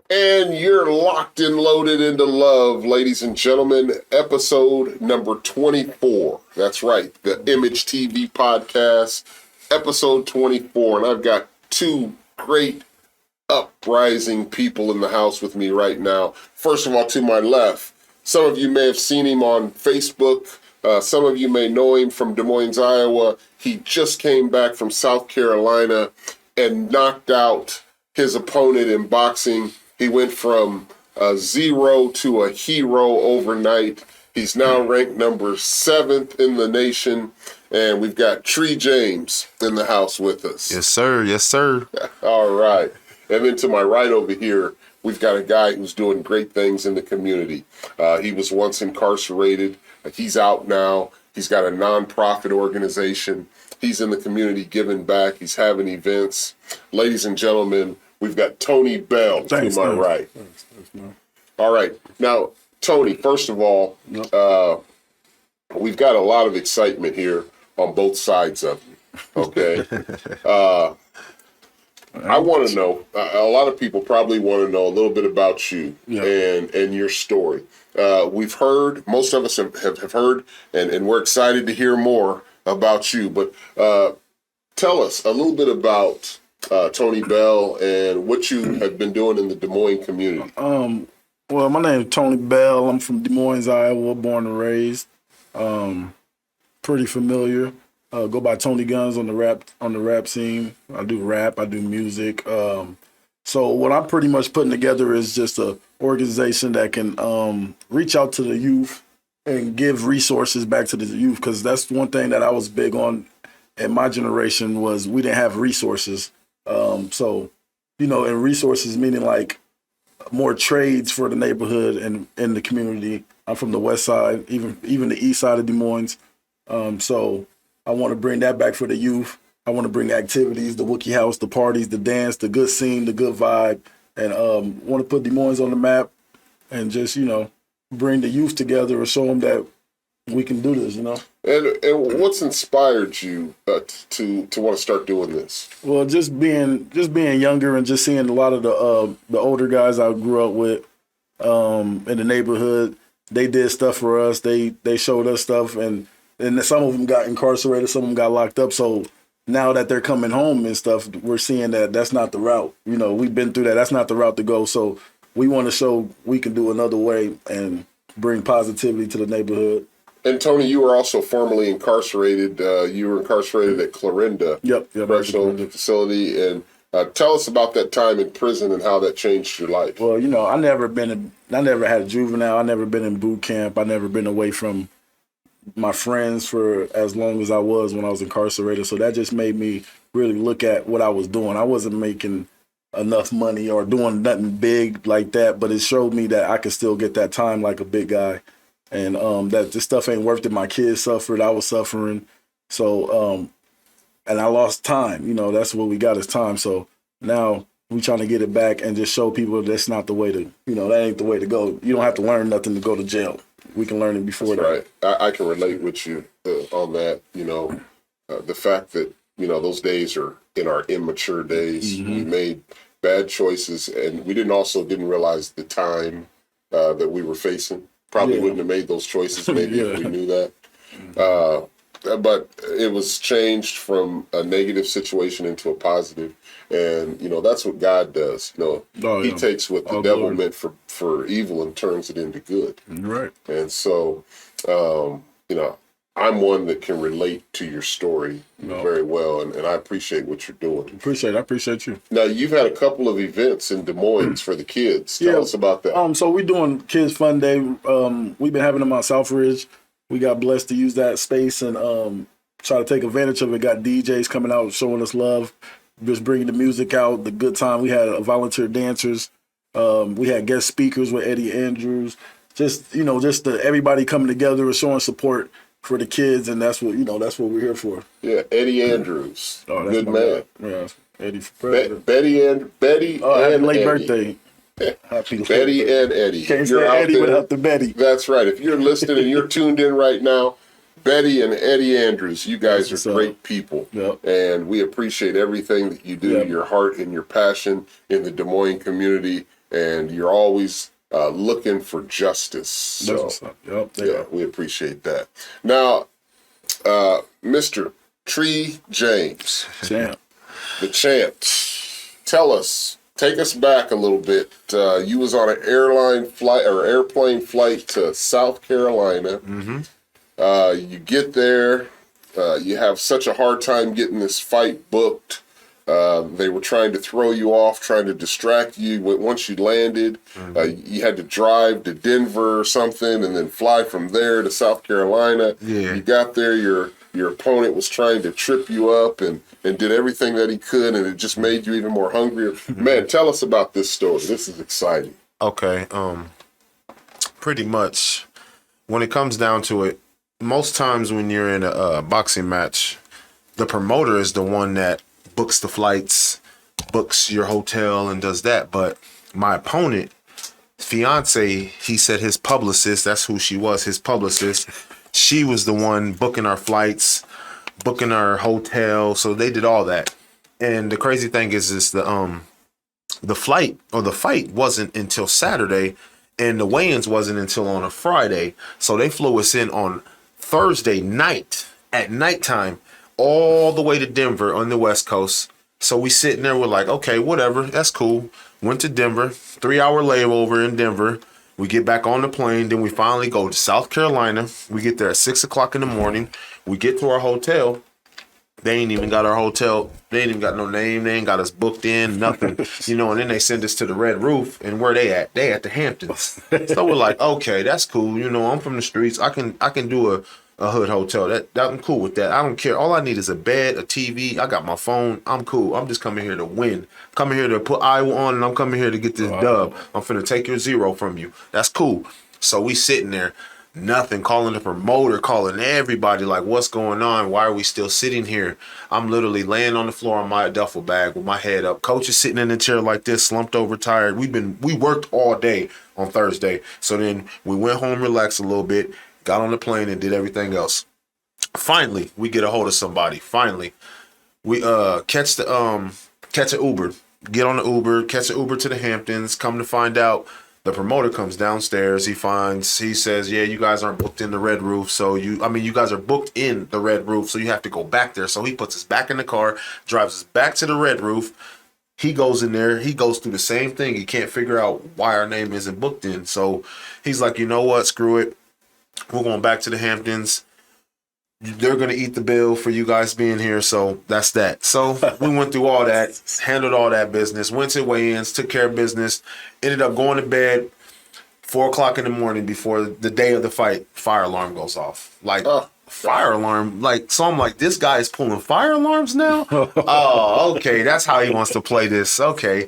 And you're locked and loaded into love, ladies and gentlemen. Episode number 24. That's right, the I.M.A.G.E TV podcast, episode 24. And I've got two great uprising people in the house with me right now. First of all, to my left, some of you may have seen him on Facebook. Some of you may know him from Des Moines, Iowa. He just came back from South Carolina and knocked out his opponent in boxing. He went from a zero to a hero overnight. He's now ranked number 7th in the nation. And we've got Tree James in the house with us. Yes, sir. Yes, sir. All right. And then to my right over here, we've got a guy who's doing great things in the community. He was once incarcerated. He's out now. He's got a nonprofit organization. He's in the community giving back. He's having events. Ladies and gentlemen, we've got Tony Bell to my right. Thanks, all right. Now, Tony, first of all, we've got a lot of excitement here on both sides of you, okay? I want to know, a lot of people probably want to know a little bit about you and your story. We've heard, most of us have heard, and we're excited to hear more about you. But tell us a little bit about Tony Bell and what you have been doing in the Des Moines community. Well, my name is Tony Bell. I'm from Des Moines, Iowa, born and raised. Pretty familiar. Go by Tony Guns on the rap scene. I do rap. I do music. So what I'm pretty much putting together is just a organization that can reach out to the youth and give resources back to the youth, because that's one thing that I was big on in my generation was we didn't have resources. So, and resources meaning like more trades for the neighborhood and in the community. I'm from the west side, even the east side of Des Moines. So I want to bring that back for the youth. I want to bring activities, the Wookie House, the parties, the dance, the good scene, the good vibe, and want to put Des Moines on the map and just, bring the youth together and show them that we can do this, And what's inspired you to want to start doing this? Well, just being younger and just seeing a lot of the older guys I grew up with in the neighborhood. They did stuff for us. They showed us stuff, and some of them got incarcerated, some of them got locked up. So now that they're coming home and stuff, we're seeing that that's not the route. We've been through that. That's not the route to go. So we want to show we can do another way and bring positivity to the neighborhood. And Tony, you were also formerly incarcerated. You were incarcerated at Clarinda Correctional Facility. And tell us about that time in prison and how that changed your life. Well, I never had a juvenile. I never been in boot camp. I never been away from my friends for as long as I was when I was incarcerated. So that just made me really look at what I was doing. I wasn't making enough money or doing nothing big like that, but it showed me that I could still get that time like a big guy. And that this stuff ain't worth it. My kids suffered. I was suffering. So, and I lost time. That's what we got is time. So now we trying to get it back and just show people that's not the way to, that ain't the way to go. You don't have to learn nothing to go to jail. We can learn it before that's that. Right. I can relate with you on that. The fact that, those days are in our immature days. Mm-hmm. We made bad choices, and we didn't realize the time that we were facing. Probably wouldn't have made those choices maybe if we knew that. But it was changed from a negative situation into a positive. And, that's what God does. He takes what the devil meant for evil and turns it into good. Right. And so, I'm one that can relate to your story very well, and I appreciate what you're doing. I appreciate you. Now, you've had a couple of events in Des Moines for the kids. Tell us about that. So we're doing Kids Fun Day. We've been having them on Southridge. We got blessed to use that space and try to take advantage of it. Got DJs coming out showing us love, just bringing the music out, the good time. We had volunteer dancers. We had guest speakers with Eddie Andrews. Just everybody coming together and showing support for the kids, and that's what we're here for. Yeah, Eddie Andrews, good man. Yeah, Eddie for president. Betty and happy late Eddie. Birthday. Happy Betty and Eddie. Can't say Eddie without the Betty. That's right. If you're listening and you're tuned in right now, Betty and Eddie Andrews, you guys are great people. Yep. And we appreciate everything that you do, your heart and your passion in the Des Moines community. and you're always looking for justice. That's So, what's up. Yep, they yeah, are. we appreciate that. Now, Mr. Tree James, Champ. the champ, take us back a little bit. You was on an airplane flight to South Carolina. You get there, you have such a hard time getting this fight booked. They were trying to throw you off, trying to distract you. Once you landed, you had to drive to Denver or something and then fly from there to South Carolina. Yeah. You got there, your opponent was trying to trip you up and did everything that he could, and it just made you even more hungrier. Man, tell us about this story. This is exciting. Okay. Pretty much when it comes down to it, most times when you're in a boxing match, the promoter is the one that books the flights, books your hotel, and does that. But my opponent, fiance, he said his publicist, that's who she was, his publicist, she was the one booking our flights, booking our hotel. So they did all that. And the crazy thing is the flight or the fight wasn't until Saturday, and the weigh-ins wasn't until on a Friday. So they flew us in on Thursday night at nighttime all the way to Denver on the West Coast. So we sitting there, we're like, okay, whatever, that's cool. Went to Denver, 3-hour layover in Denver. We get back on the plane, then we finally go to South Carolina. We get there at 6 o'clock in the morning. We get to our hotel. They ain't even got our hotel. They ain't even got no name. They ain't got us booked in, nothing. And then they send us to the Red Roof. And where they at? They at the Hamptons. So we're like, okay, that's cool. I'm from the streets. I can do a hood hotel. That I'm cool with that. I don't care. All I need is a bed, a TV. I got my phone. I'm cool. I'm just coming here to win. Coming here to put Iowa on, and I'm coming here to get this dub. I'm finna take your 0 from you. That's cool. So we sitting there. Nothing, calling the promoter, calling everybody like, what's going on? Why are we still sitting here? I'm literally laying on the floor on my duffel bag with my head up. Coach is sitting in the chair like this, slumped over, tired. We worked all day on Thursday. So then we went home, relaxed a little bit, got on the plane and did everything else. Finally, we get a hold of somebody. Finally, we catch an Uber, get on the Uber, catch an Uber to the Hamptons. Come to find out, the promoter comes downstairs. He says, yeah, you guys aren't booked in the Red Roof. So you guys are booked in the Red Roof. So you have to go back there. So he puts us back in the car, drives us back to the Red Roof. He goes in there. He goes through the same thing. He can't figure out why our name isn't booked in. So he's like, you know what? Screw it. We're going back to the Hamptons. They're going to eat the bill for you guys being here. So that's that. So we went through all that, handled all that business, went to weigh-ins, took care of business, ended up going to bed 4 o'clock in the morning before the day of the fight. Fire alarm goes off. Fire alarm. So I'm like, this guy is pulling fire alarms now? Oh, okay. That's how he wants to play this. Okay.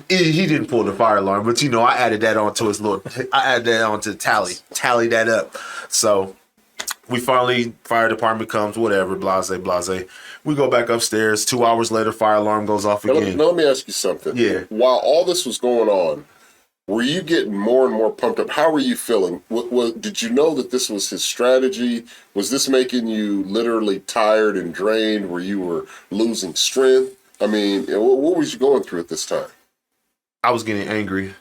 He didn't pull the fire alarm, but I added that onto the tally that up. So we finally, fire department comes, whatever, blase, blase. We go back upstairs. 2 hours later, fire alarm goes off again. Now let me ask you something. Yeah. While all this was going on, were you getting more and more pumped up? How were you feeling? Did you know that this was his strategy? Was this making you literally tired and drained where you were losing strength? I mean, what was you going through at this time? I was getting angry.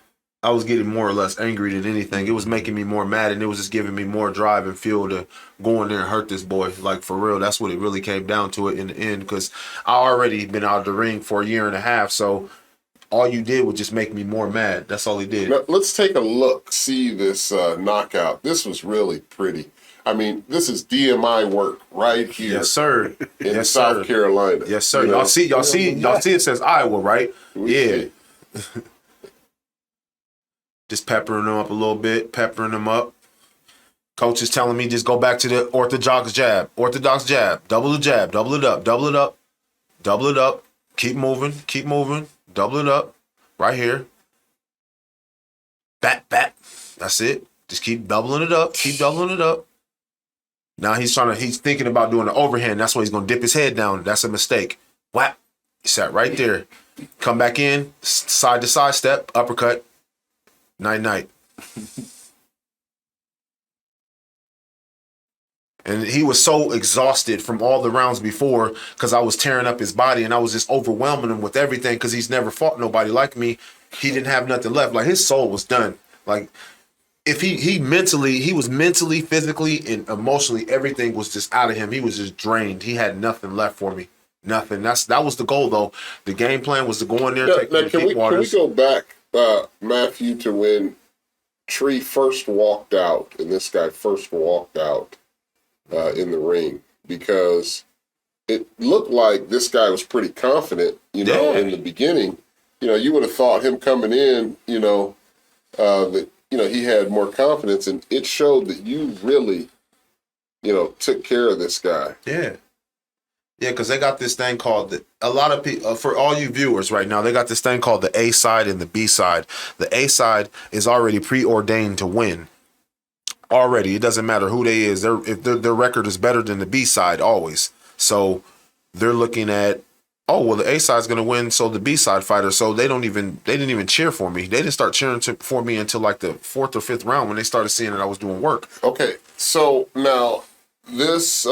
I was getting more or less angry than anything. It was making me more mad, and it was just giving me more drive and fuel to go in there and hurt this boy. Like, for real, that's what it really came down to it in the end, because I already been out of the ring for 1.5 years, so all you did was just make me more mad. That's all he did. Now, let's take a look, see this knockout. This was really pretty. I mean, this is DMI work right here. Yes, sir. In South Carolina. Yes, sir. Y'all see it says Iowa, right? Yeah. Just peppering them up a little bit, peppering them up. Coach is telling me just go back to the orthodox jab, double the jab, double it up, double it up, double it up, keep moving, double it up, right here. Bat, that's it. Just keep doubling it up, Now he's thinking about doing the overhand. That's why he's going to dip his head down. That's a mistake. Whap, he sat right there. Come back in, side to side step, uppercut. Night. And he was so exhausted from all the rounds before because I was tearing up his body and I was just overwhelming him with everything because he's never fought nobody like me. he didn't have nothing left. Like his soul was done. Like if he was mentally, physically, and emotionally, everything was just out of him. He was just drained. He had nothing left for me. Nothing. That was the goal though. The game plan was to go in there, take Now, the deep can we waters. go back, Matthew, to when Tree first walked out and this guy first walked out in the ring? Because it looked like this guy was pretty confident, in the beginning. You would have thought him coming in, that, he had more confidence, and it showed that you really, took care of this guy. Yeah. Yeah, because they got this thing called, a lot of people, for all you viewers right now, they got this thing called the A side and the B side. The A side is already preordained to win. Already, it doesn't matter who they is. Their record is better than the B side always. So they're looking at, oh well, the A side's gonna win, so the B side fighter. So they didn't even cheer for me. They didn't start cheering for me until like the 4th or 5th round when they started seeing that I was doing work. Okay, so now this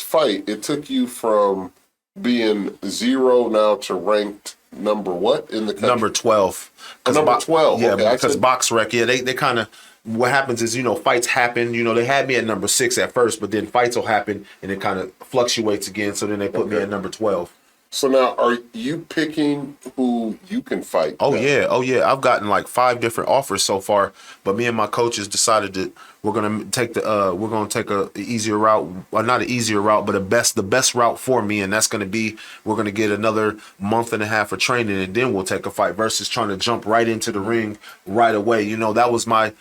fight, it took you from being 0 now to ranked number what in the country? Number 12. Number 12. Yeah, okay, because BoxRec, they kind of, what happens is, fights happen. They had me at number 6 at first, but then fights will happen and it kind of fluctuates again. So then they put me at number 12. So now, are you picking who you can fight? Oh now? yeah, I've gotten like 5 different offers so far, but me and my coaches decided that we're gonna take a easier route, well, not an easier route, but the best route for me, and that's gonna be we're gonna get another month and a half of training, and then we'll take a fight versus trying to jump right into the ring right away. That was my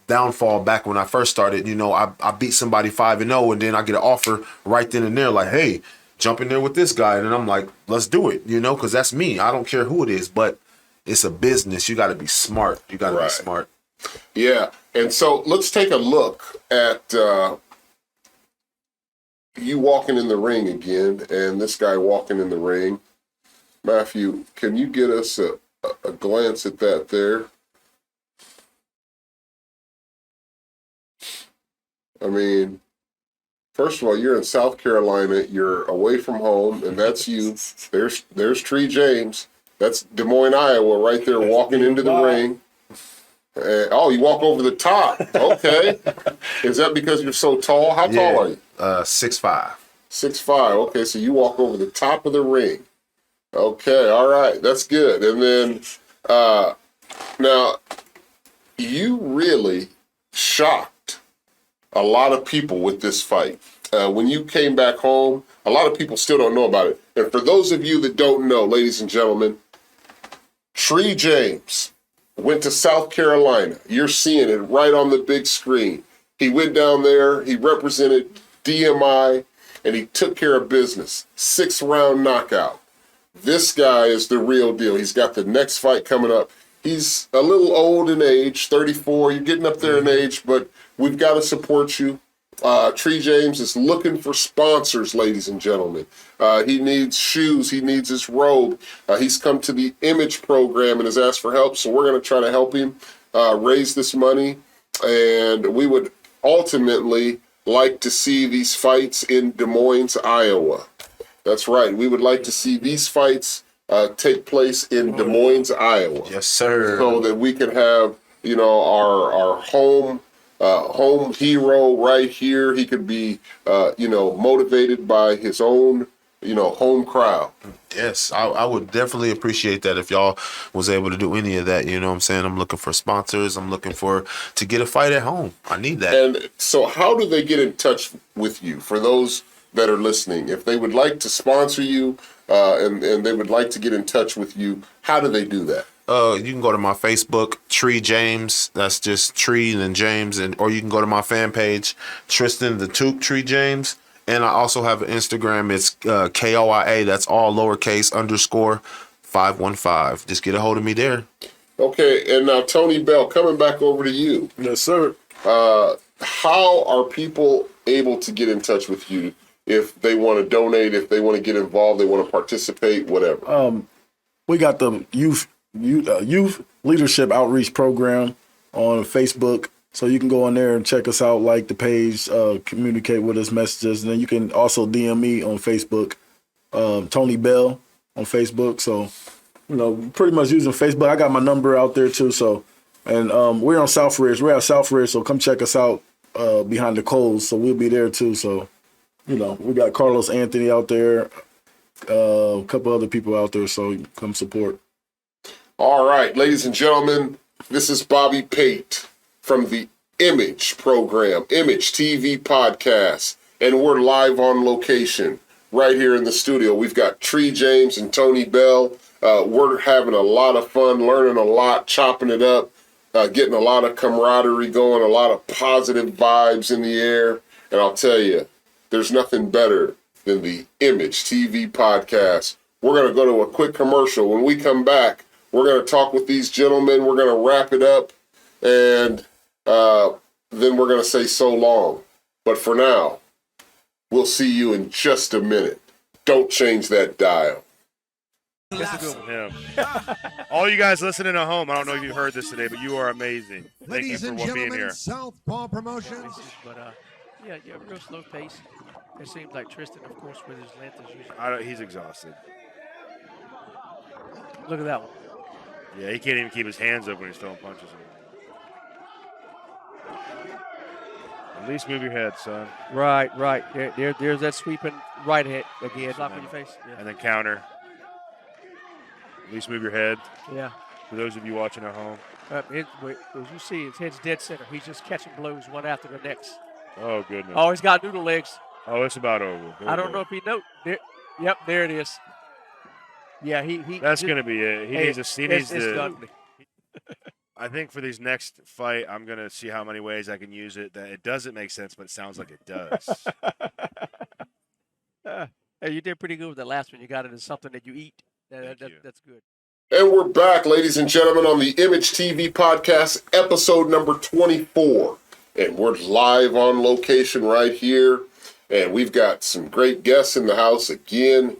downfall back when I first started. I beat somebody 5-0, and then I get an offer right then and there, like, hey, jump in there with this guy, and I'm like, let's do it, because that's me. I don't care who it is, but it's a business. You got to be smart. You got to be smart. Yeah, and so let's take a look at you walking in the ring again, and this guy walking in the ring. Matthew, can you get us a glance at that there? I mean, first of all, you're in South Carolina. You're away from home, and that's you. There's Tree James. That's Des Moines, Iowa, right there, walking into the ring. You walk over the top. Okay. Is that because you're so tall? How tall are you? 6'5". 6'5". Okay, so you walk over the top of the ring. Okay, all right, that's good. And then now you really shocked a lot of people with this fight. When you came back home, a lot of people still don't know about it. And for those of you that don't know, ladies and gentlemen, Tree James went to South Carolina. You're seeing it right on the big screen. He went down there, he represented DMI, and he took care of business. 6-round knockout. This guy is the real deal. He's got the next fight coming up. He's a little old in age, 34. You're getting up there in age, but we've got to support you. Tree James is looking for sponsors, ladies and gentlemen. He needs shoes. He needs his robe. He's come to the I.M.A.G.E program and has asked for help, so we're going to try to help him raise this money. And we would ultimately like to see these fights in Des Moines, Iowa. That's right. We would like to see these fights take place in Des Moines, Iowa. Yes, sir. So that we can have, our home hero right here. He could be, motivated by his own, home crowd. Yes, I would definitely appreciate that if y'all was able to do any of that. You know what I'm saying? I'm looking for sponsors. I'm looking to get a fight at home. I need that. And so how do they get in touch with you? For those that are listening, if they would like to sponsor you and they would like to get in touch with you, how do they do that? You can go to my Facebook, Tree James. That's just Tree and then James, or you can go to my fan page, Tristan the Took Tree James. And I also have an Instagram. It's KOIA. That's all lowercase _515. Just get a hold of me there. Okay, and now Tony Bell, coming back over to you. Yes, sir. How are people able to get in touch with you if they want to donate, if they want to get involved, they want to participate, whatever? We got the youth leadership outreach program on Facebook. So you can go on there and check us out, like the page, communicate with us, messages. And then you can also DM me on Facebook, Tony Bell on Facebook. So pretty much using Facebook. I got my number out there too. So, and we're on South Ridge. We're at South Ridge, so come check us out behind the Coles. So we'll be there too. So, we got Carlos Anthony out there, a couple other people out there. So come support. All right, ladies and gentlemen, this is Bobby Pate from the I.M.A.G.E program, I.M.A.G.E TV podcast, and we're live on location right here in the studio. We've got Tree James and Tony Bell. We're having a lot of fun, learning a lot, chopping it up, getting a lot of camaraderie going, a lot of positive vibes in the air. And I'll tell you, there's nothing better than the I.M.A.G.E TV podcast. We're going to go to a quick commercial. When we come back, we're going to talk with these gentlemen. We're going to wrap it up, and then we're going to say so long. But for now, we'll see you in just a minute. Don't change that dial. Yeah. All you guys listening at home, I don't know if you heard this today, but you are amazing. Thank you Ladies for and being gentlemen, here. Southpaw Promotions. But yeah, real slow pace. It seems like Tristan, of course, with his length is usually. He's exhausted. Look at that one. Yeah, he can't even keep his hands up when he's throwing punches. At least move your head, son. Right. There's that sweeping right hit again. Slap in your face. Yeah. And then counter. At least move your head. Yeah. For those of you watching at home. As you see, his head's dead center. He's just catching blows one after the next. Oh, goodness. Oh, he's got noodle legs. Oh, it's about over. I don't know if he knows. Yep, there it is. Yeah, he. That's going to be it. He needs to. It's done. I think for these next fight, I'm going to see how many ways I can use it. That it doesn't make sense, but it sounds like it does. Hey, you did pretty good with the last one. You got it as something that you eat. That's good. And we're back, ladies and gentlemen, on the I.M.A.G.E TV podcast, episode number 24. And we're live on location right here. And we've got some great guests in the house again.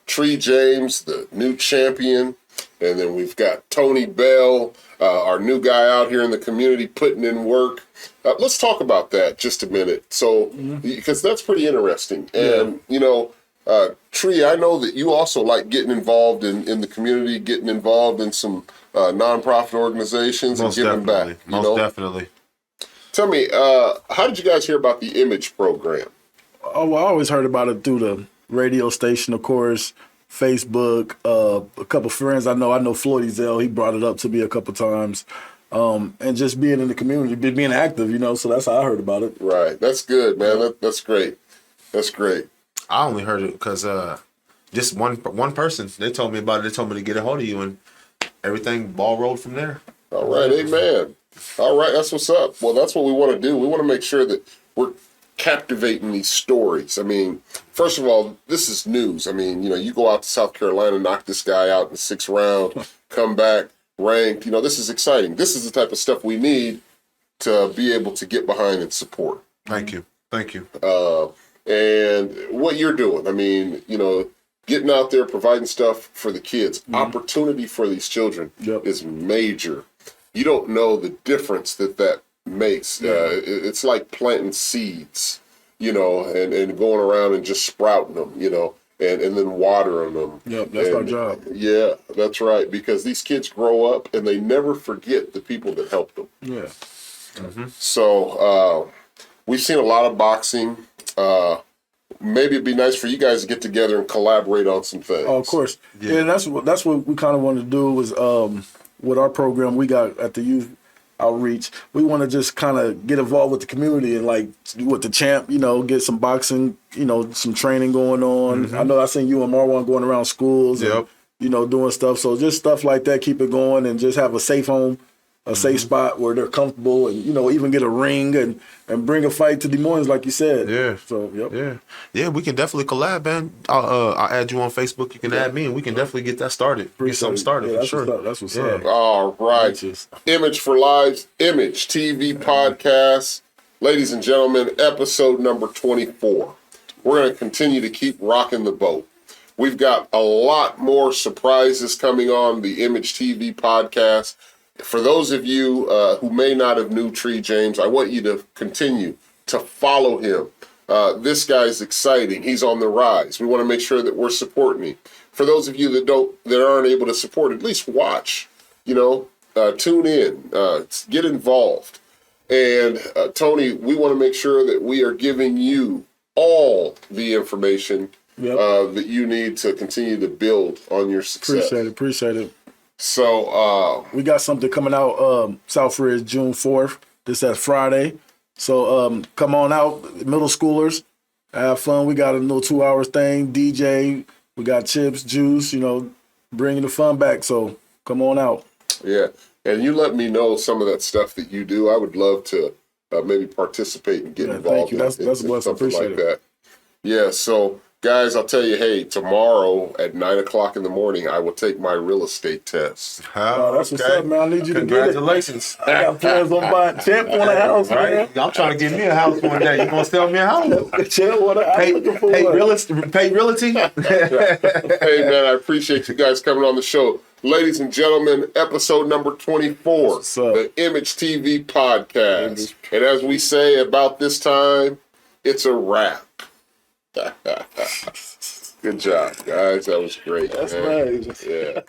Tree James, the new champion. And then we've got Tony Bell, our new guy out here in the community putting in work. Let's talk about that just a minute. So, because that's pretty interesting. And, Tree, I know that you also like getting involved in the community, getting involved in some nonprofit organizations and giving back. Most definitely. Tell me, how did you guys hear about the I.M.A.G.E program? Oh, well, I always heard about it through the radio station, of course, Facebook. A couple friends I know Floyd Ezell, he brought it up to me a couple times. And just being in the community, being active, so that's how I heard about it. Right. That's good, man. That's great. That's great. I only heard it because just one person, they told me about it. They told me to get a hold of you, and everything ball rolled from there. All right. Amen. All right. That's what's up. Well, that's what we want to do. We want to make sure that we're captivating these stories. I mean, first of all, this is news. I mean, you go out to South Carolina, knock this guy out in the 6th round, come back ranked. This is exciting. This is the type of stuff we need to be able to get behind and support. Thank you. And what you're doing, I mean, getting out there, providing stuff for the kids, opportunity for these children is major. You don't know the difference that makes. It's like planting seeds, and going around and just sprouting them, and then watering them. Yep, that's our job. Yeah, that's right, because these kids grow up and they never forget the people that helped them. Yeah. Mm-hmm. So we've seen a lot of boxing. Maybe it'd be nice for you guys to get together and collaborate on some things. Oh, of course. Yeah, that's what we kind of wanted to do was with our program we got at the youth outreach. We want to just kind of get involved with the community and like with the champ, get some boxing, some training going on. Mm-hmm. I know I seen you and Marwan going around schools and, doing stuff. So just stuff like that, keep it going and just have a safe home, a safe spot where they're comfortable and, even get a ring and bring a fight to Des Moines, like you said. Yeah. So, yep. Yeah, we can definitely collab, man. I'll add you on Facebook. You can add me, and we can definitely get that started. Get something started for sure. That's what's up. All right. I.M.A.G.E for Lives, I.M.A.G.E TV podcast. Ladies and gentlemen, episode number 24. We're going to continue to keep rocking the boat. We've got a lot more surprises coming on the I.M.A.G.E TV podcast. For those of you who may not have knew Tree James, I want you to continue to follow him. This guy's exciting. He's on the rise. We want to make sure that we're supporting him. for those of you that aren't able to support, at least watch. Tune in, get involved. And Tony, we want to make sure that we are giving you all the information that you need to continue to build on your success. Appreciate it. So we got something coming out South Ridge June 4th. This that Friday. So come on out, middle schoolers. Have fun. We got a little 2 hours thing, DJ. We got chips, juice, bringing the fun back. So come on out. Yeah. And you let me know some of that stuff that you do. I would love to maybe participate and get involved. Thank you. That's in something like that. Yeah. So, guys, I'll tell you, hey, tomorrow at 9:00 in the morning, I will take my real estate test. That's what's up, man. I need you to get it. Congratulations. I got plans on buying Champ on a house, man. I'm trying to get me a house one day. You gonna sell me a house? Champ on a Pay realty? Hey, man, I appreciate you guys coming on the show. Ladies and gentlemen, episode number 24, the I.M.A.G.E TV podcast. And as we say about this time, it's a wrap. Good job, guys. That was great. That's man. nice. Yeah.